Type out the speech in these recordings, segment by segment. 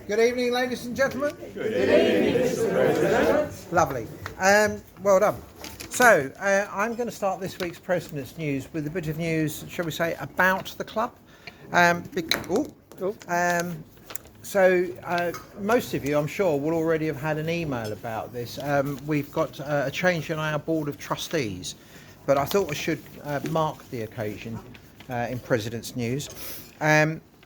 Good evening, ladies and gentlemen. Good evening, Mr. President. Lovely. Well done. So, I'm going to start this week's President's News with a bit of news, shall we say, about the club. Most of you, I'm sure, will already have had an email about this. We've got a change in our Board of Trustees, but I thought I should mark the occasion in President's News.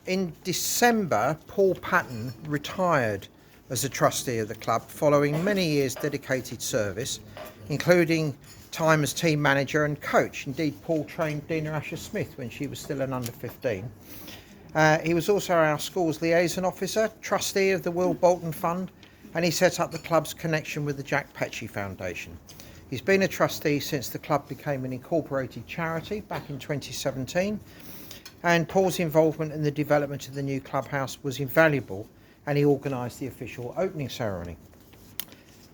In December, Paul Patton retired as a trustee of the club following many years' dedicated service, including time as team manager and coach. Indeed, Paul trained Dina Asher-Smith when she was still an under 15. He was also our school's liaison officer, trustee of the Will Bolton Fund, and he set up the club's connection with the Jack Petchey Foundation. He's been a trustee since the club became an incorporated charity back in 2017, and Paul's involvement in the development of the new clubhouse was invaluable, and he organised the official opening ceremony.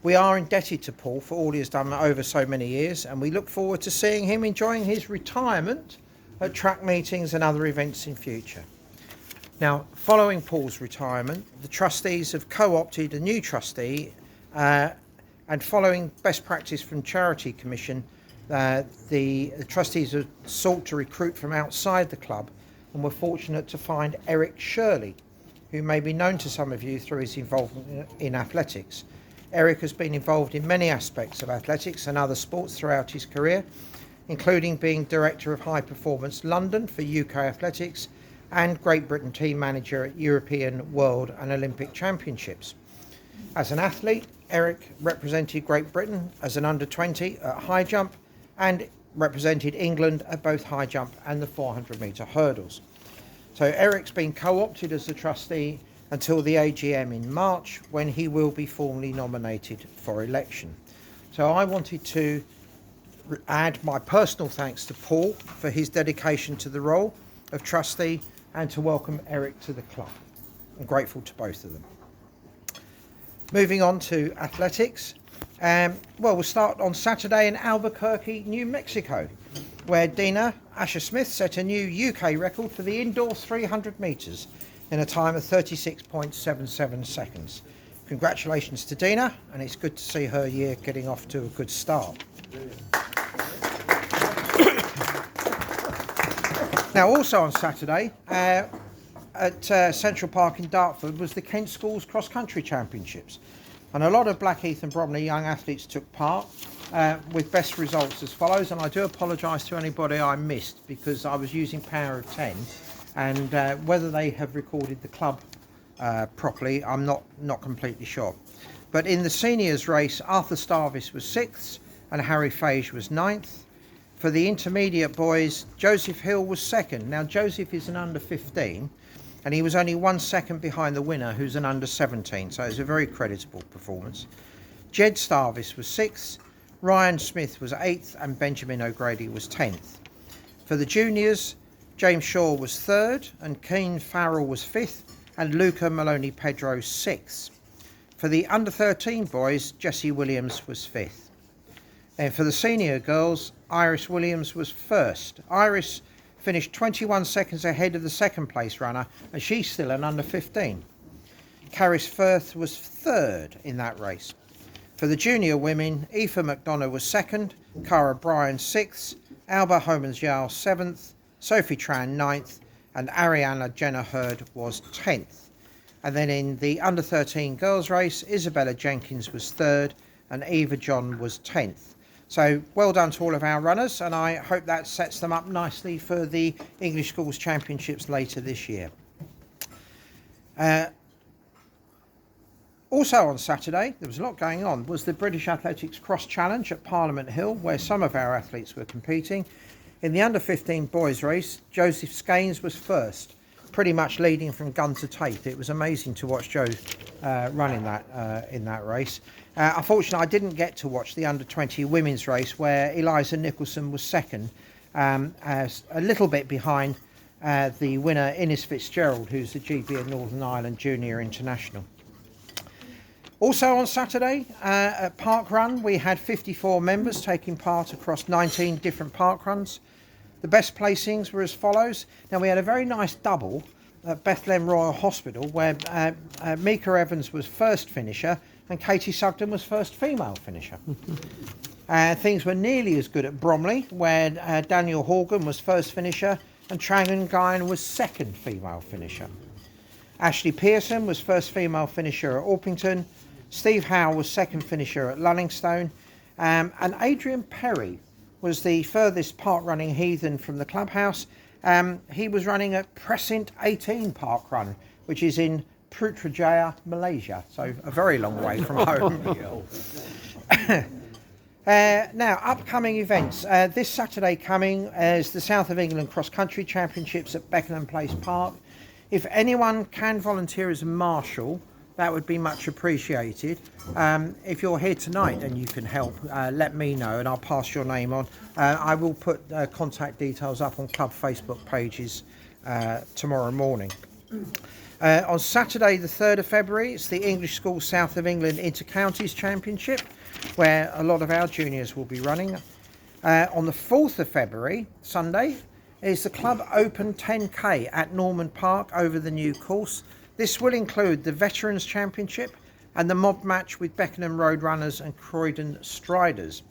We are indebted to Paul for all he has done over so many years, and we look forward to seeing him enjoying his retirement at track meetings and other events in future. Now, following Paul's retirement, the trustees have co-opted a new trustee, and following best practice from Charity Commission, the trustees have sought to recruit from outside the club, and we're fortunate to find Eric Shirley, who may be known to some of you through his involvement in athletics. Eric has been involved in many aspects of athletics and other sports throughout his career, including being Director of High Performance London for UK Athletics and Great Britain team manager at European, World and Olympic Championships. As an athlete, Eric represented Great Britain as an under 20 at high jump and represented England at both high jump and the 400 metre hurdles. So Eric's been co-opted as a trustee until the AGM in March, when he will be formally nominated for election. So I wanted to add my personal thanks to Paul for his dedication to the role of trustee and to welcome Eric to the club. I'm grateful to both of them. Moving on to athletics. We'll start on Saturday in Albuquerque, New Mexico, where Dina Asher-Smith set a new UK record for the indoor 300 metres in a time of 36.77 seconds. Congratulations to Dina, and it's good to see her year getting off to a good start. Now, also on Saturday, at Central Park in Dartford was the Kent Schools Cross Country Championships, and a lot of Blackheath and Bromley young athletes took part with best results as follows, and I do apologise to anybody I missed because I was using Power of 10, and whether they have recorded the club properly, I'm not completely sure. But in the seniors race, Arthur Starvis was 6th and Harry Fage was 9th. For the intermediate boys, Joseph Hill was 2nd. Now, Joseph is an under 15, and he was only 1 second behind the winner, who's an under 17, so it's a very creditable performance. Jed Starvis was 6th, Ryan Smith was 8th, and Benjamin O'Grady was 10th. For the juniors, James Shaw was 3rd, and Keane Farrell was 5th, and Luca Maloney Pedro 6th. For the under 13 boys, Jessie Williams was 5th. And for the senior girls, Iris Williams was 1st. Iris finished 21 seconds ahead of the second place runner, and she's still an under 15. Caris Firth was 3rd in that race. For the junior women, Aoife McDonough was 2nd, Cara Bryan 6th, Alba Homans-Yao 7th, Sophie Tran 9th, and Ariana Jenna Hurd was 10th. And then in the under 13 girls race, Isabella Jenkins was 3rd and Eva John was 10th. So well done to all of our runners, and I hope that sets them up nicely for the English Schools Championships later this year. Also on Saturday, there was a lot going on, was the British Athletics Cross Challenge at Parliament Hill, where some of our athletes were competing. In the under 15 boys race, Joseph Skeins was 1st, pretty much leading from gun to tape. It was amazing to watch Joe run in that race. Unfortunately, I didn't get to watch the under 20 women's race, where Eliza Nicholson was 2nd, as a little bit behind the winner Innes Fitzgerald, who's the GB of Northern Ireland Junior International. Also on Saturday at parkrun, we had 54 members taking part across 19 different parkruns. The best placings were as follows. Now, we had a very nice double at Bethlehem Royal Hospital, where Mika Evans was first finisher and Katie Sugden was first female finisher. Things were nearly as good at Bromley, where Daniel Horgan was first finisher and Trang Nguyen was second female finisher. Ashley Pearson was first female finisher at Orpington. Steve Howe was second finisher at Lullingstone. And Adrian Perry was the furthest park running heathen from the clubhouse. He was running at Prescient 18 Park Run, which is in Putrajaya, Malaysia, so a very long way from home. Now, upcoming events. This Saturday coming is the South of England Cross Country Championships at Beckenham Place Park. If anyone can volunteer as a marshal, that would be much appreciated. If you're here tonight and you can help, let me know and I'll pass your name on. I will put contact details up on club Facebook pages tomorrow morning. On Saturday the 3rd of February, it's the English School South of England Inter-Counties Championship, where a lot of our juniors will be running. On the 4th of February, Sunday, is the Club Open 10K at Norman Park over the new course. This will include the Veterans Championship and the mob match with Beckenham Road Runners and Croydon Striders.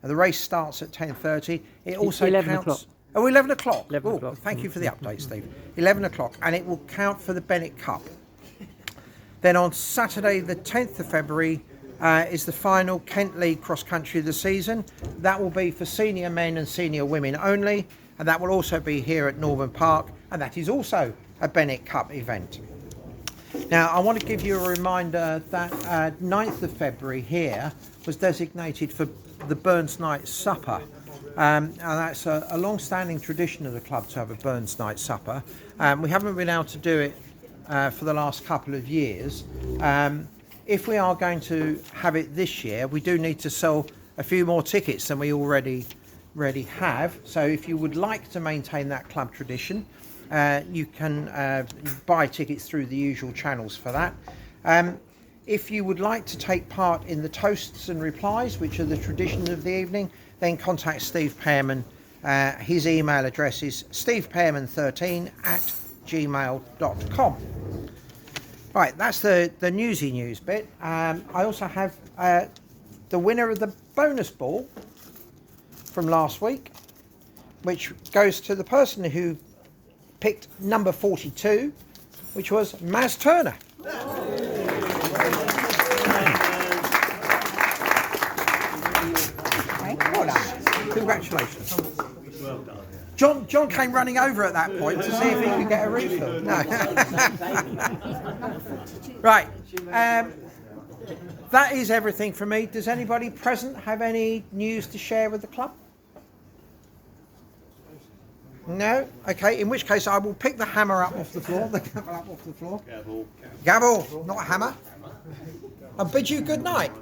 The race starts at 10:30. It also 11 counts. o'clock. Oh, 11 o'clock. 11 Oh, o'clock. thank you for the update, Steve. 11 o'clock, and it will count for the Bennett Cup. Then on Saturday, the 10th of February, is the final Kent League Cross Country of the season. That will be for senior men and senior women only, and that will also be here at Norman Park, and that is also a Bennett Cup event. Now, I want to give you a reminder that 9th of February here was designated for the Burns Night Supper. And that's a long-standing tradition of the club to have a Burns Night Supper. We haven't been able to do it for the last couple of years. If we are going to have it this year, we do need to sell a few more tickets than we already have. So if you would like to maintain that club tradition, you can buy tickets through the usual channels for that. If you would like to take part in the toasts and replies, which are the traditions of the evening, then contact Steve Pearman. His email address is stevepearman13@gmail.com. Right, that's the newsy news bit. I also have the winner of the bonus ball from last week, which goes to the person who picked number 42, which was Maz Turner. Well done. Congratulations. Well done. John came running over at that point to see if he could get a refill. No. Right. That is everything from me. Does anybody present have any news to share with the club? No? Okay, in which case I will pick the hammer up off the floor. The gavel up off the floor. Gavel. Gavel, not a hammer. And bid you good night.